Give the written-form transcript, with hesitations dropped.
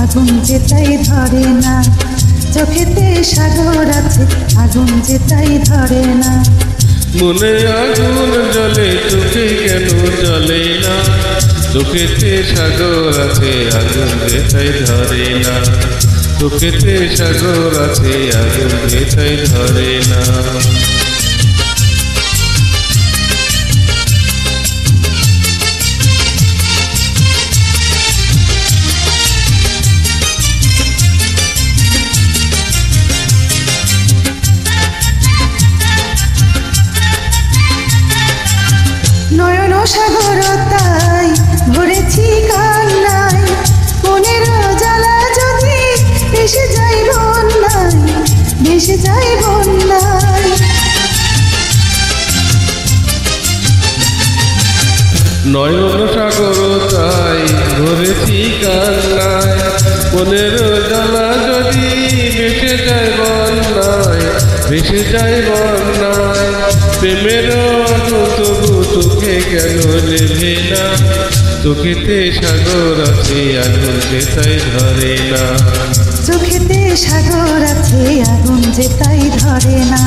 আগুন যে তাই ধরে না, চোখেতে সাগর আছে আগুন যে তাই ধরে না। মনে আগুন জ্বলে চোখে কেন জ্বলে না, চোখেতে সাগর আছে আগুন যে তাই ধরে না, চোখেতে সাগর আছে আগুন যে তাই ধরে না। নয়ন সাগর তাই ভরেছি কান্নায়, মনের জ্বালা যদি ভেসে যাই বন্যায়, ভেসে যাই বন্যায়। নয়ন সাগর তাই ভরেছি কান্নায়, মনের জ্বালা যদি ভেসে যায় বন্যায়, ভেসে যায় বন্যায়। প্রেমের তবু চোখে কেন নেভে না, চোখেতে সাগর আছে আগুন যে তাই ধরে না, চোখেতে সাগর আছে আগুন যে তাই ধরে না।